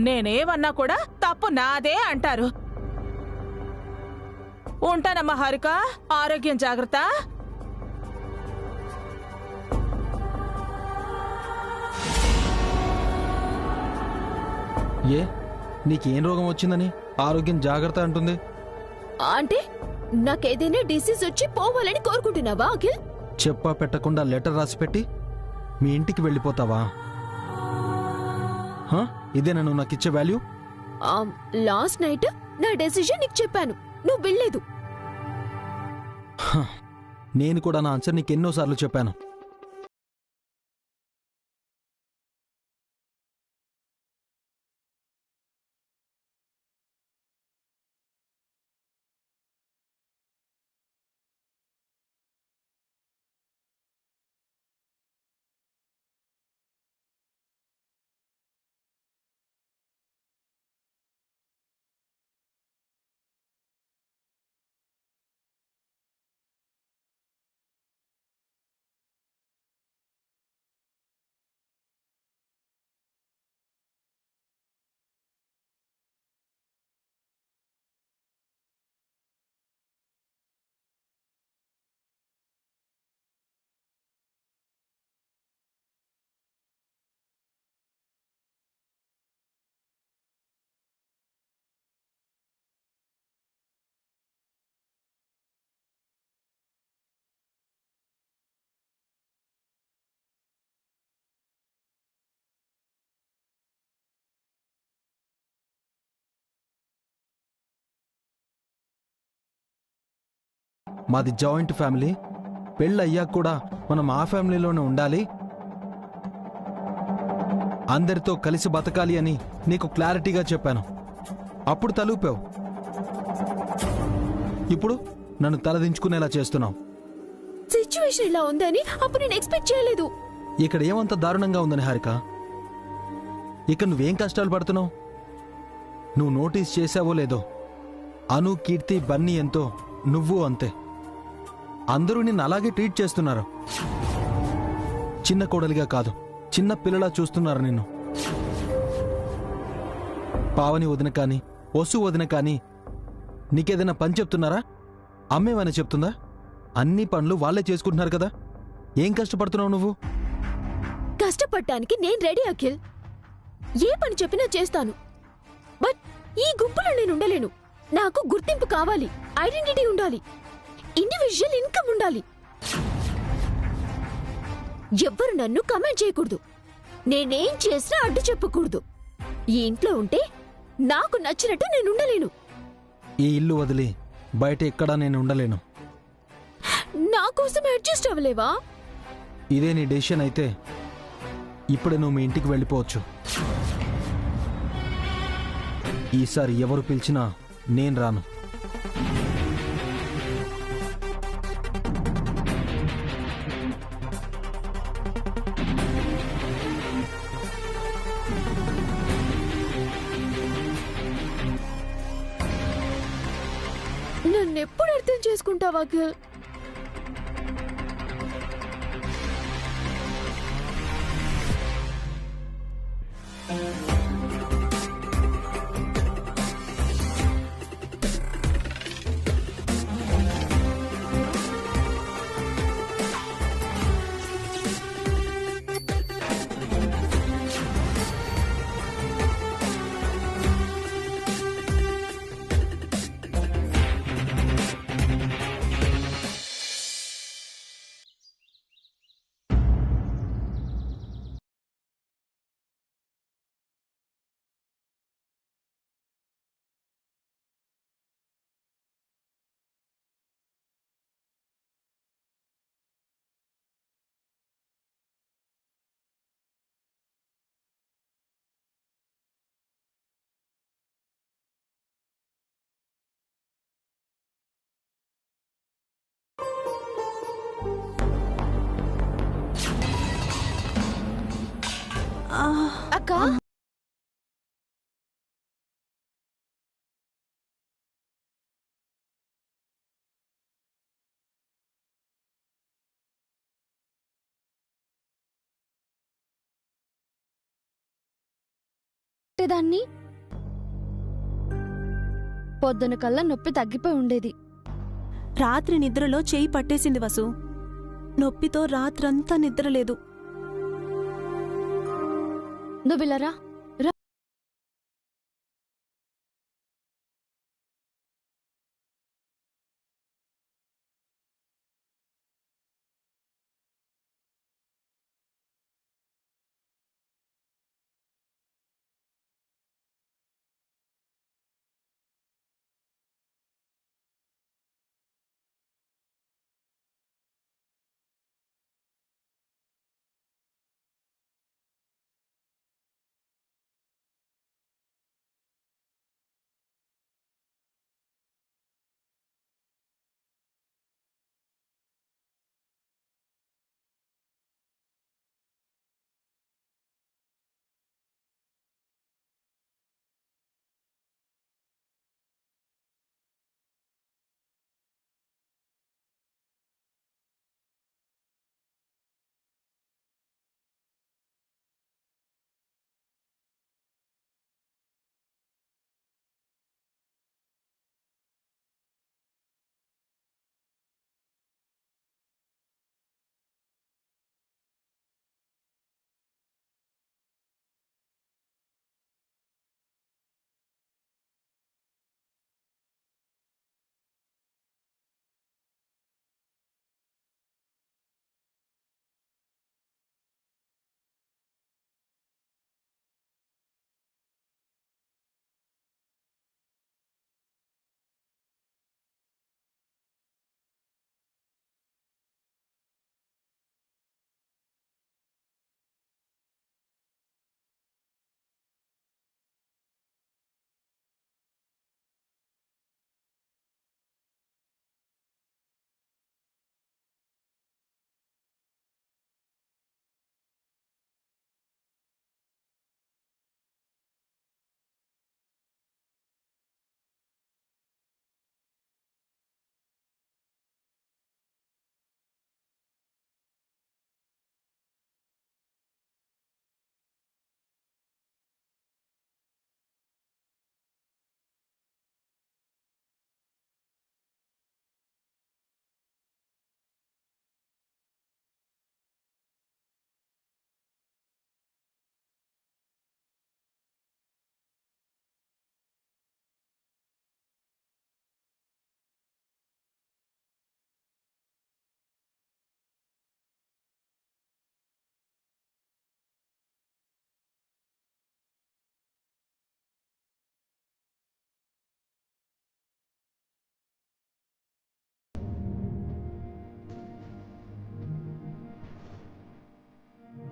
నేనేమన్నా కూడా తప్పు నాదే అంటారు. ఉంటానమ్మా హారిక, ఆరోగ్యం జాగ్రత్త. ఏ నీకేం రోగం వచ్చిందని ఆరోగ్యం జాగ్రత్త అంటుంది? అంటే నాకేదైనా డిసీజ్ వచ్చి పోవాలని కోరుకుంటున్నావా అఖిల్? చెప్పా పెట్టకుండా లెటర్ రాసిపెట్టి మీ ఇంటికి వెళ్ళిపోతావా? ఇదేనా నువ్వు నాకిచ్చే వాల్యూ? లాస్ట్ నైట్ నా డెసిషన్ నీకు చెప్పాను, నువ్వు వెళ్ళలేదు. నేను కూడా నా ఆన్సర్ నీకెన్నోసార్లు చెప్పాను. మాది జాయింట్ ఫ్యామిలీ. పెళ్ళయ్యాక కూడా మనం ఆ ఫ్యామిలీలోనే ఉండాలి, అందరితో కలిసి బతకాలి అని నీకు క్లారిటీగా చెప్పాను. అప్పుడు తలూపావు. ఇప్పుడు నన్ను తలదించుకునేలా చేస్తున్నావు. సిచ్యువేషన్ ఇలా ఉందని అప్పుడు నేను ఎక్స్పెక్ట్ చేయలేదు. ఇక్కడ ఏమంత దారుణంగా ఉందని హారిక? ఇక నువ్వేం కష్టాలు పడుతున్నావు? నువ్వు నోటీస్ చేసావో లేదో, అను, కీర్తి, బన్నీ ఎంతో, నువ్వు అంతే. అందరూ నిన్ను అలాగే ట్రీట్ చేస్తున్నారు. చిన్న కోడలిగా కాదు, చిన్న పిల్లలా చూస్తున్నారు నిన్ను. పావని వదిన కాని, వసు వదిన కాని నీకేదైనా పని చెప్తున్నారా? అమ్మేమైనా చెప్తుందా? అన్ని పనులు వాళ్లే చేసుకుంటున్నారు కదా. ఏం కష్టపడుతున్నావు నువ్వు? కష్టపడటానికి నేను రెడీ అఖిల్. ఏ పని చెప్పినా చేస్తాను. బట్ ఈ గుంపులో నేను ఉండలేను. నాకు గుర్తింపు కావాలి, ఐడెంటిటీ ఉండాలి, ఇండివిజువల్ ఇన్కమ్ ఉండాలి. ఎవ్వరు నన్ను కమెంట్ చేయకూడదు, నేనేం చేసినా అడ్డు చెప్పకూడదు. ఈ ఇంట్లో ఉంటే నాకు నచ్చినట్టు నేను ఉండలేను. ఈ ఇల్లు వదిలి బయట ఎక్కడా నేను ఉండలేను. నా కోసం అడ్జస్ట్ అవ్వలేవా? ఇదే నీ డెసిషన్ అయితే ఇప్పుడే నువ్వు మీ ఇంటికి వెళ్ళిపోవచ్చు. ఈసారి ఎవరు పిలిచినా నేను రాను. నన్నెప్పుడు అర్థం చేసుకుంటావా అఖిల్? అక్క దాన్ని పొద్దున కల్లా నొప్పి తగ్గిపోయి ఉండేది. రాత్రి నిద్రలో చేయి పట్టేసింది వసు. నొప్పితో రాత్రంతా నిద్రలేదు. నువ్విలరా.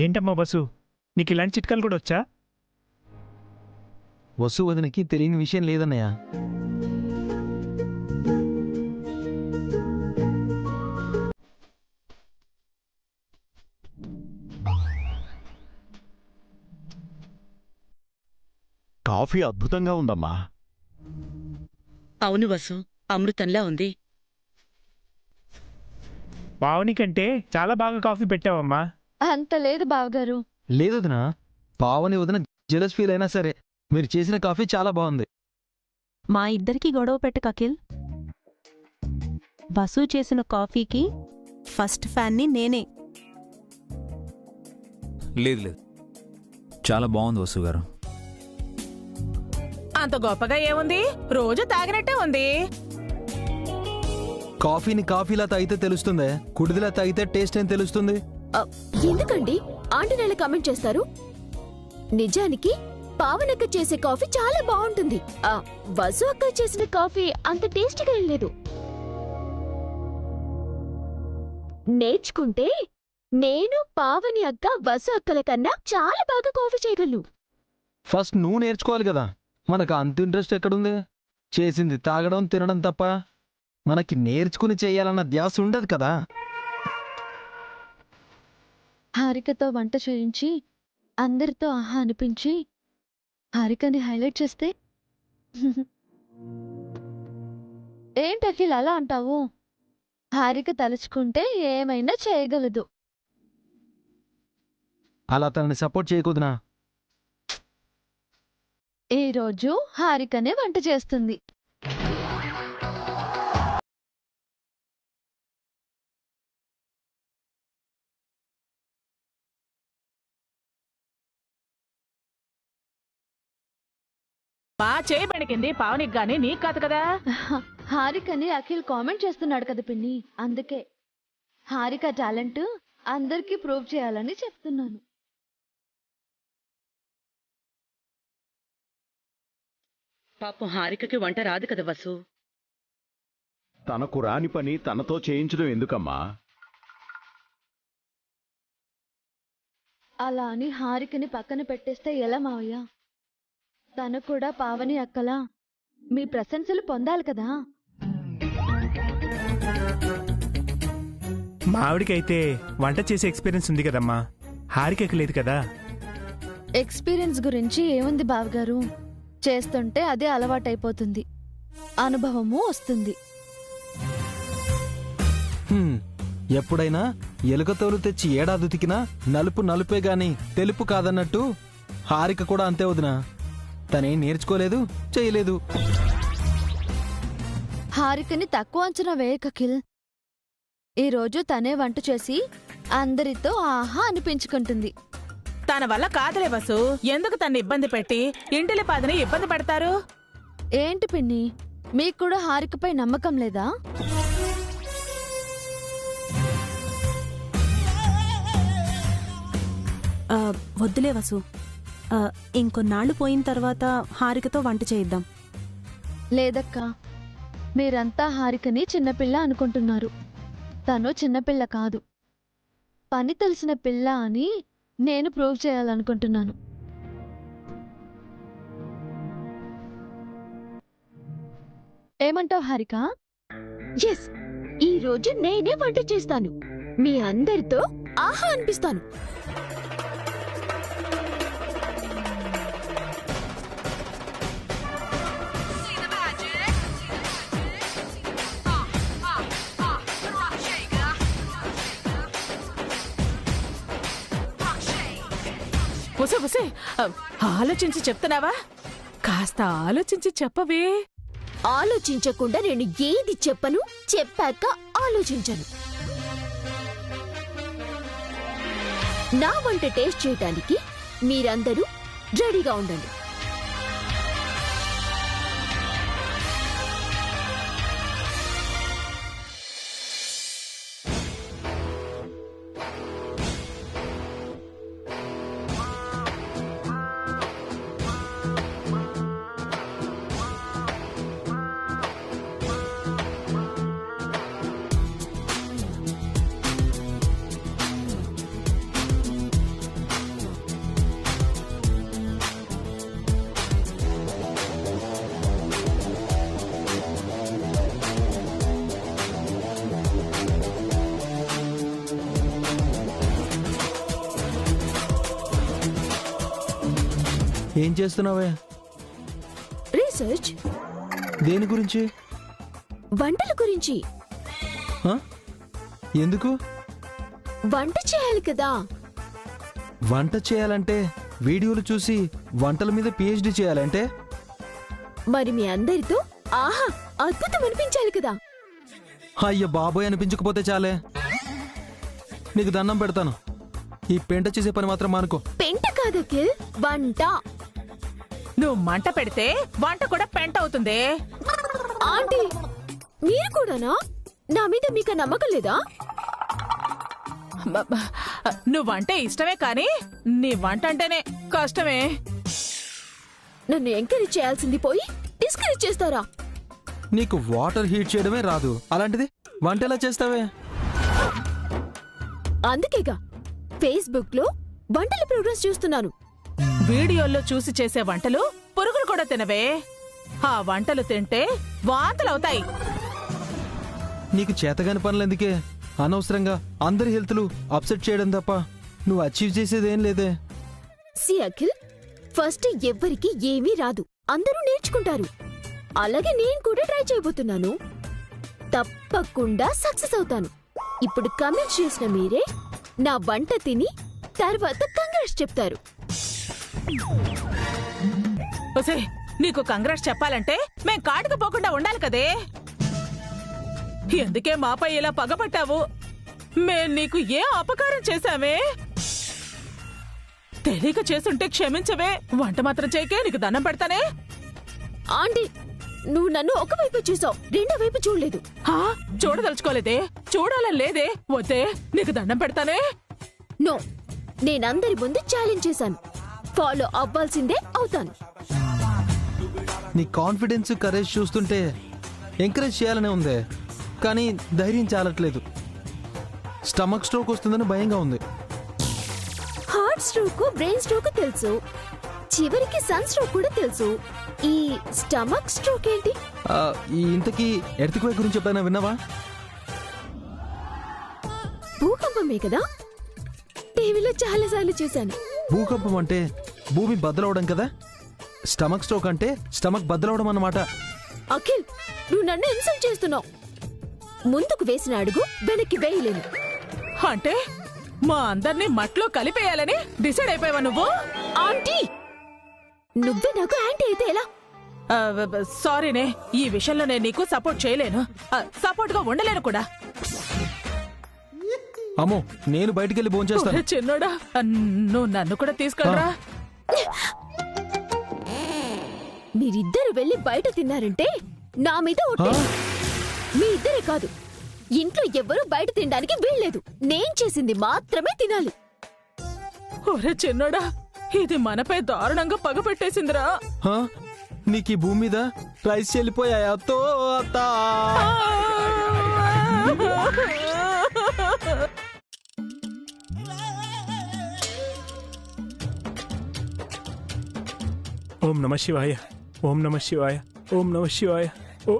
ఏంటమ్మా బస్సు, నీకు ఇలాంటి చిట్కాలు కూడా వచ్చా? వసు వదినకి తెలియని విషయం లేదన్నయ్య. కాఫీ అద్భుతంగా ఉందమ్మా. అవును వసు, అమృతంలా ఉంది. పావని కంటే చాలా బాగా కాఫీ పెట్టావమ్మా. అంత లేదు బావగారు. లేదు వదినా, పావని వదిన జెలస్ ఫీల్ అయినా సరే మీరు చేసిన కాఫీ చాలా బాగుంది. మా ఇద్దరికి గొడవ పెట్టకు అఖిల్. వసు చేసిన కాఫీకి ఫస్ట్ ఫ్యాన్ని నేనే. లేదు లేదు, చాలా బాగుంది వసు గారు. అంత గొప్పగా ఏముంది, రోజు తాగినట్టే ఉంది. కాఫీని కాఫీలా తాగితే తెలుస్తుందే, కుడిదిలా తాగితే టేస్ట్ ఏం తెలుస్తుంది? ఎందుకండి ఆంటీనేలా కామెంట్ చేస్తారు? నిజానికి పావనక్క చేసే కాఫీ చాలా బాగుంటుంది. వసు అక్క చేసిన కాఫీ అంత టేస్టీగా లేదు. నేర్చుకుంటే నేను పావని అక్క వసు అక్కల కన్నా చాలా బాగా కాఫీ చేయగలను. ఫస్ట్ నువ్వు నేర్చుకోవాలి కదా. మనకు అంత ఇంట్రెస్ట్ ఎక్కడుంది? చేసింది తాగడం తినడం తప్ప మనకి నేర్చుకుని చేయాలన్న ధ్యాస ఉండదు కదా. హారికతో వంట చేయించి అందరితో ఆహా అనిపించి హారికని హైలైట్ చేస్తే ఏంటి అఖిల్ అలా అంటావు? హారిక తలుచుకుంటే ఏమైనా చేయగలదు. అలా తనని సపోర్ట్ చేయకూడదునా? ఈ రోజు హారికనే వంట చేస్తుంది. మా చేయి బెణికింది పావనికి గాని నీకు కాదు కదా. హారికని అఖిల్ కామెంట్ చేస్తున్నాడు కదా పిన్ని, అందుకే హారిక టాలెంట్ అందరికీ ప్రూవ్ చేయాలని చెప్తున్నాను. పాపం హారికకి వంట రాదు కదా వసు. తనకు రాని పని తనతో చేయించడం ఎందుకమ్మా? అలా అని హారికని పక్కన పెట్టేస్తే ఎలా మావయ్య? తను కూడా పావని అక్కలా మీ ప్రశంసలు పొందాలి కదా. మా ఆవిడికైతే వంట చేసే ఎక్స్పీరియన్స్ ఉంది కదమ్మా, హారికకి లేదు కదా. ఎక్స్పీరియన్స్ గురించి ఏముంది బావగారు, చేస్తుంటే అదే అలవాటైపోతుంది, అనుభవము వస్తుంది. ఎప్పుడైనా ఎలుకతోలు తెచ్చి ఏడాది ఉతికినా నలుపు నలుపే గాని తెలుపు కాదన్నట్టు హారిక కూడా అంతే వదినా. తనేం నేర్చుకోలేదు, చేయలేదు. హారికని తక్కువ అంచనా వేయక అఖిల్. ఈరోజు తనే వంట చేసి అందరితో ఆహా అనిపించుకుంటుంది. తన వల్ల కాదులే వసు, ఎందుకు తన్ని ఇబ్బంది పెట్టి ఇంటిలి పాదిని ఇబ్బంది పెడతారు? ఏంటి పిన్ని, మీకు కూడా హారికపై నమ్మకం లేదా? వద్దులే వసు, ఇంకొన్నాళ్ళు పోయిన తర్వాత హారికతో వంట చేయిద్దాం. లేదక్కా, మీరంతా హారికని చిన్నపిల్ల అనుకుంటున్నారు. తను చిన్నపిల్ల కాదు, పని తెలిసిన పిల్ల అని నేను ప్రూవ్ చేయాలనుకుంటున్నాను. ఏమంటావు హారిక? ఎస్, ఈ రోజు నేనే వంట చేస్తాను, మీ అందరితో ఆహా అనిపిస్తాను. ఉసే ఉసే, ఆలోచించి చెప్తున్నావా? కాస్త ఆలోచించి చెప్పవే. ఆలోచించకుండా నేను ఏది చెప్పను, చెప్పాక ఆలోచించను. నా వంట టేస్ట్ చేయడానికి మీరందరూ రెడీగా ఉండండి. ఏం చేస్తున్నావే? రీసెర్చ్. దేని గురించి? వంటల గురించి. హ? ఎందుకు? వంట చేయాలి కదా. వంట చేయాలంటే వీడియోలు చూసి వంటల మీద పిహెచ్డి చేయాలంటే? మరి మీ అందరితో ఆహా అద్భుతం అనిపించాలి కదా. అయ్య బాబోయ్ అనిపించకపోతే చాలే. నీకు దండం పెడతాను, ఈ పెంట చేసే పని మాత్రం మానుకో. పెంట కాదు అఖిల్, వంట. నువ్వు మంట పెడితే వంట కూడా పెంట అవుతుంది. ఆంటీ, మీరు కూడానా? నా మీద మీకు నమ్మకం లేదా? నువ్వంటే ఇష్టమే కానీ నీ వంట అంటేనే కష్టమే. నన్ను ఎంకరేజ్ చేయాల్సింది పోయి డిస్కరేజ్ చేస్తారా? నీకు వాటర్ హీట్ చేయడమే రాదు, అలాంటిది వంట ఎలా చేస్తావే? అందుకేగా ఫేస్బుక్ లో వంటల ప్రోగ్రెస్ చూస్తున్నాను. వీడియోల్లో చూసి చేసే వంటలు పురుగులు కూడా తినవే. ఆ వంటలు తింటే వాంతులవుతాయి. నీకు చేతగాని పనులెందుకే? అనవసరంగా అందరి హెల్త్లు అప్సెట్ చేయడం తప్ప నువ్వు అచీవ్ చేసేదేం లేదే. సి అఖిల్, ఫస్ట్ ఎవ్వరికి ఏమీ రాదు, అందరూ నేర్చుకుంటారు. అలాగే నేను కూడా ట్రై చేయబోతున్నాను. తప్పకుండా సక్సెస్ అవుతాను. ఇప్పుడు కమెంట్ చేసిన మీరే నా వంట తిని తర్వాత కంగ్రాట్స్ చెప్తారు. ఒసే నీకు కంగ్రాట్స్ చెప్పాలంటే మేం కాటుకు పోకుండా ఉండాలి కదే. ఎందుకే మాపై ఇలా పగపట్టావు? మేం నీకు ఏ అపకారం చేశామే? తెలియక చేసుంటే క్షమించవే. వంట మాత్రం చేయకే, నీకు దండం పెడతానే. ఆంటీ, నువ్వు నన్ను ఒకవైపు చూసావు, రెండో వైపు చూడలేదు. చూడదలుచుకోలేదే, చూడాలని లేదే. వద్దే, నీకు దండం పెడతానే. నో, నేనందరి ముందు ఛాలెంజ్ చేశాను. ఫాలో అవ్వాల్సిందే అవుతాను. నీ కాన్ఫిడెన్స్ కరేజ్ చూస్తుంటే ఎంకరేజ్ చేయాలనే ఉందే, కానీ ధైర్యం చాలట్లేదు. స్టమక్ స్ట్రోక్ వస్తుందని భయంగా ఉంది. హార్ట్ స్ట్రోక్, బ్రెయిన్ స్ట్రోక్ తెలుసు, చివరికి సన్ స్ట్రోక్ కూడా తెలుసు. ఈ స్టమక్ స్ట్రోక్ ఏంటి? ఈ ఇంతకీ ఎర్త్క్వేక్ గురించి ఎప్పుడైనా విన్నావా? భూకంపమే కదా, టీవీలో చాలా సార్లు చూశాను. భూకంపం అంటే భూమి బద్దలవడం కదా, స్టమక్ స్ట్రోక్ అంటే స్టమక్ బద్దలవడం అన్నమాట. అఖిల్, నువ్వు నన్ను ఇన్సల్ట్ చేస్తున్నావు. ముందుకు వేసిన అడుగు వెనక్కి వేయలేను. అంటే మా అందరినీ మట్లో కలిపేయాలని డిసైడ్ అయిపోయావా నువ్వు? ఆంటీ, నువ్వే నాకు యాంటీ అయితే ఎలా? సారీనే, ఈ విషయంలో నేను నీకు సపోర్ట్ చేయలేను, సపోర్ట్ గా ఉండలేను కూడా. అమ్మో, నేను బయటికెళ్ళి భోంచేస్తాను. చిన్నోడా, నువ్వు నన్ను కూడా తీసుకెళ్ళరా. మీరిద్దరు వెళ్ళి బయట తిన్నారంటే నా మీద ఒట్టే. మీ ఇద్దరే కాదు, ఇంట్లో ఎవ్వరూ బయట తినడానికి వీల్లేదు. నేను చేసింది మాత్రమే తినాలి. ఒరే చిన్నోడా, ఇది మనపై దారుణంగా పగ పెట్టేసిందిరా. నీకు ఈ భూమి మీద రైస్ చెల్లిపోయాయా? ఓం నమ శివాయ, ఓం నమ శివాయ, ఓం నమ శివాయ. ఓ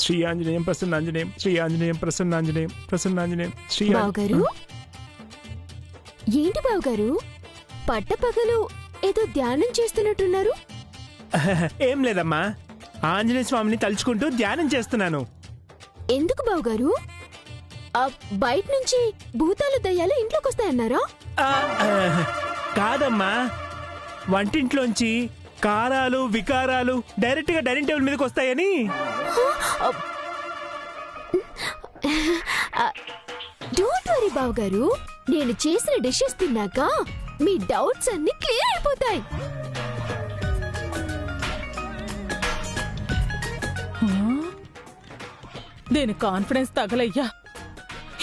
శ్రీ ఆంజనేయం ప్రసన్నాంజనేయం, శ్రీ ఆంజనేయం ప్రసన్నాంజనేయం, ప్రసన్నాంజనేయం శ్రీ. బావగారు, ఏంటి బావగారు పట్టపగలు ఏదో ధ్యానం చేస్తున్నట్టున్నారు? ఏం లేదమ్మా, ఆంజనేయ స్వామిని తలుచుకుంటూ ధ్యానం చేస్తున్నాను. ఎందుకు బావగారు? బయట నుంచి భూతాలు దయ్యాలు ఇంట్లోకి వస్తాయన్నారా? కాదమ్మా, వంటింట్లోంచి కారాలు వికారాలు డైరెక్ట్ గా డైనింగ్ టేబుల్ మీదకి వస్తాయని. డోంట్ వరీ బావగారు, నేను చేసిన డిషెస్ తిన్నాక మీ డౌట్స్ అన్ని క్లియర్ అయిపోతాయి. దీని కాన్ఫిడెన్స్ తగలయ్యా.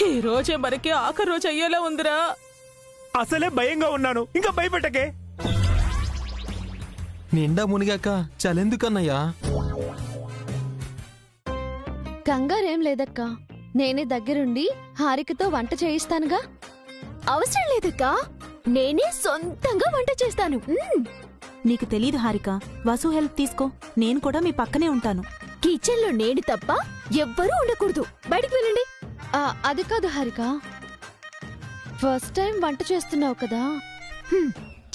ఈ రోజే మనకి ఆఖరి రోజు అయ్యేలా ఉందిరా. అసలే భయంగా ఉన్నాను, ఇంకా భయపెట్టకే. నిండా మునిగాక చలెందుకన్నయ్యా? కంగారేం లేదక్కా, నేనే దగ్గరుండి హారికతో వంట చేయిస్తానుగా. అవసరం లేదక్కా, నేనే సొంతంగా వంట చేస్తాను. నీకు తెలీదు హారిక, వసు హెల్ప్ తీసుకో, నేను కూడా మీ పక్కనే ఉంటాను. కిచెన్ లో నేను తప్ప ఎవ్వరూ ఉండకూడదు. బయటికి వెళ్ళండి. అది కాదు హారిక, ఫస్ట్ టైం వంట చేస్తున్నావు కదా.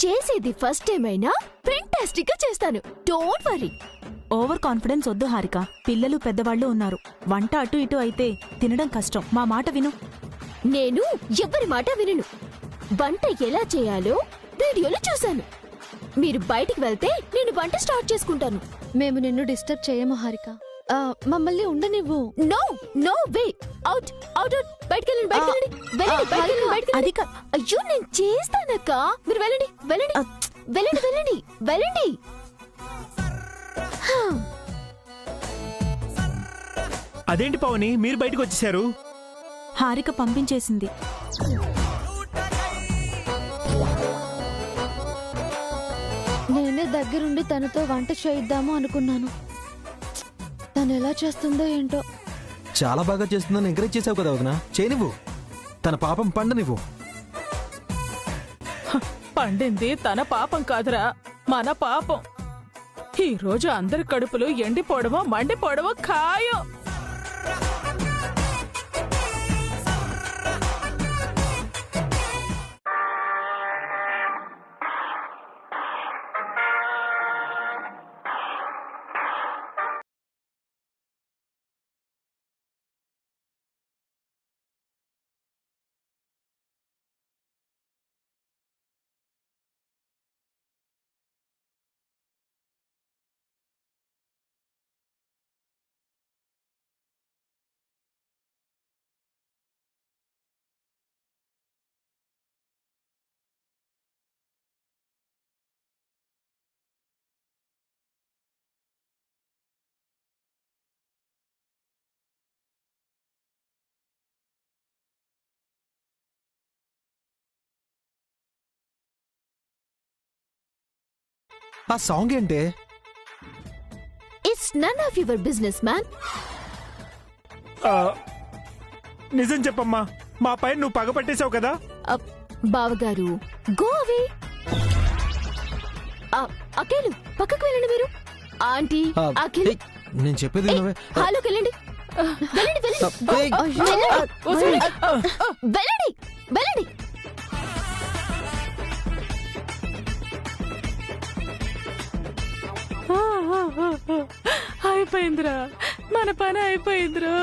చేసేది ఫస్ట్ టైం అయినా ఫెంటాస్టిక్ గా చేస్తాను. Don't worry. ఓవర్ కాన్ఫిడెన్స్ వద్దు హారిక, పిల్లలు పెద్దవాళ్ళు ఉన్నారు. వంట అటు ఇటు అయితే తినడం కష్టం. మా మాట విను. నేను ఎవరి మాట వినను. వంట ఎలా చేయాలో వీడియోలో చూశాను. మీరు బయటికి వెళ్తే నేను వంట స్టార్ట్ చేసుకుంటాను. మేము నిన్ను డిస్టర్బ్ చేయము హారిక, మమ్మల్ని ఉండనివ్వు. No no way. Out out out. బయటికి వెళ్ళండి, బయటికి వెళ్ళండి, వెళ్ళండి, బయటికి వెళ్ళండి, బయటికి వెళ్ళండి. అయ్యో, నేను చేస్తానక్క, మీరు వెళ్ళండి, వెళ్ళండి, వెళ్ళండి, వెళ్ళండి, వెళ్ళండి. అదేంటి పవని, మీరు బయటకు వచ్చేసారు? హారిక పంపించేసింది. నేనే దగ్గరుండి తనతో వంట చేయిద్దాము అనుకున్నాను. తను ఎలా చేస్తుందో ఏంటో. చాలా బాగా చేస్తుందని ఎంకరేజ్ చేసావు కదా వదినా, చేయనివ్వు. తన పాపం పండనివ్వు. పండింది తన పాపం కాదురా, మన పాపం. ఈ రోజు అందరి కడుపులు ఎండిపోవడమో మండిపోవడమో ఖాయం. ఆ సాంగ్ ఏంటే? It's none of your business man. నిజం చెప్పమ్మా, మా పైన నువ్వు పగ పట్టేశావు కదా. బావగారు గో అవే. అఖిల్ పక్కకు వెళ్ళండి మీరు. ఆంటీ అఖిల్ నేను చెప్పేది నువ్వే. హాలోకి వెళ్ళండి. వెళ్ళండి వెళ్ళండి వెళ్ళండి. అయిపోయిందిరా, మన పని అయిపోయిందిరా.